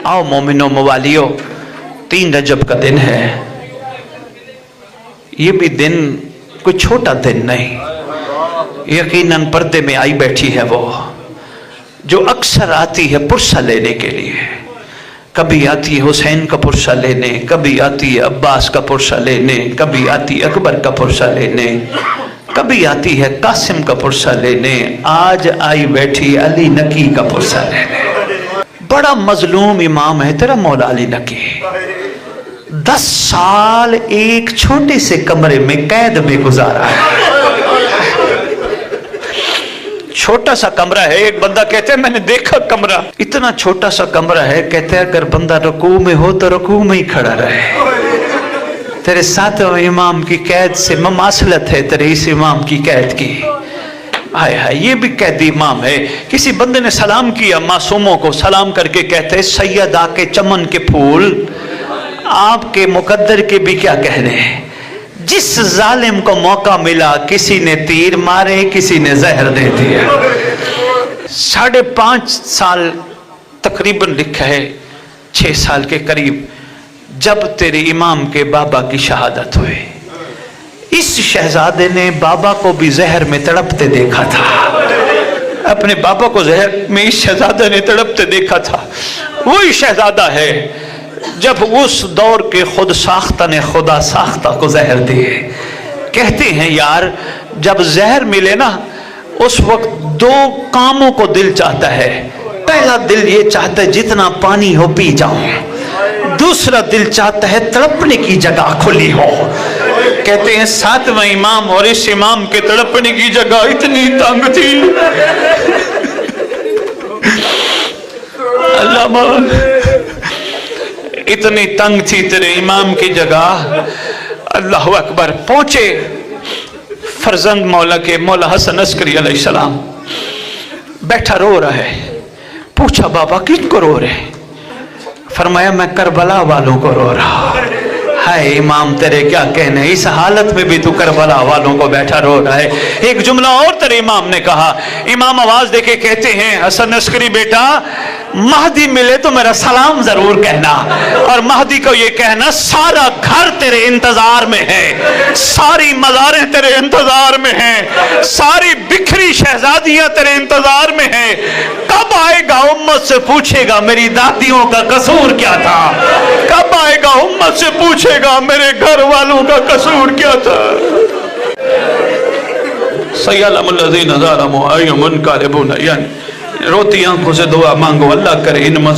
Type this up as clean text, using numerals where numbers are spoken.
आओ मोमिनो मवालियो, 3 रजब का दिन है। ये भी दिन कोई छोटा दिन नहीं, यकीनन पर्दे में आई बैठी है वो जो अक्सर आती है पुरसा लेने के लिए। कभी आती है हुसैन का पुरसा लेने, कभी आती है अब्बास का पुरसा लेने, कभी आती है अकबर का पुरसा लेने, कभी आती है कासिम का पुरसा लेने। आज आई बैठी अली नकी का पुरसा लेने। बड़ा मजलूम इमाम है तेरा मौला अली नकी। 10 साल एक छोटे से कमरे में कैद में गुजारा है। छोटा सा कमरा है, एक बंदा कहते हैं मैंने देखा कमरा, इतना छोटा सा कमरा है, कहते हैं अगर बंदा रुकू में हो तो रुकू में ही खड़ा रहे। तेरे सातवें इमाम की कैद से ममासलत है तेरे इस इमाम की कैद की। हाय हाय, ये भी कैदी इमाम है। किसी बंदे ने सलाम किया मासूमों को, सलाम करके कहते हैं सैयदा के चमन के फूल आपके मुकद्दर के भी क्या कहने हैं। जिस जालिम को मौका मिला किसी ने तीर मारे, किसी ने जहर दे दिया। 5.5 साल तकरीबन लिखा है, 6 साल के करीब, जब तेरे इमाम के बाबा की शहादत हुई। इस शहजादे ने बाबा को भी जहर में तड़पते देखा था। अपने बाबा को जहर में इस शहजादे ने तड़पते देखा था। वही शहजादा है जब उस दौर के खुद साख्ता ने खुदा साख्ता को जहर दिए। कहते हैं यार जब जहर मिले ना उस वक्त 2 कामों को दिल चाहता है। पहला दिल ये चाहता है जितना पानी हो पी जाऊं, दूसरा दिल चाहता है तड़पने की जगह खुली हो। कहते हैं 7वां इमाम और इस इमाम के तड़पने की जगह इतनी तंग थी। अल्लाह इतनी तंग थी तेरे इमाम की जगह। अल्लाह अकबर। पहुंचे फरजंद मौला के मौला हसन अस्करी अलैहिस्सलाम, बैठा रो रहा है। पूछा बाबा किनको रो रहे? फरमाया मैं करबला वालों को रो रहा। हाय इमाम तेरे क्या कहने, इस हालत में भी तू करबला वालों को बैठा रो रहा है। एक जुमला और तेरे इमाम ने कहा। इमाम आवाज देके कहते हैं हसन अस्करी बेटा महदी मिले तो मेरा सलाम जरूर कहना, और महदी को ये कहना सारा घर तेरे इंतजार में है, सारी मज़ारें तेरे इंतजार में हैं, सारी बिखरी शहजादियां तेरे इंतजार में हैं। कब आएगा उम्मत से पूछेगा मेरी दादियों का कसूर क्या था? कब आएगा उम्मत से पूछेगा मेरे घर वालों का कसूर क्या था? रोती आंखों से दुआ मांगो, अल्लाह करे इन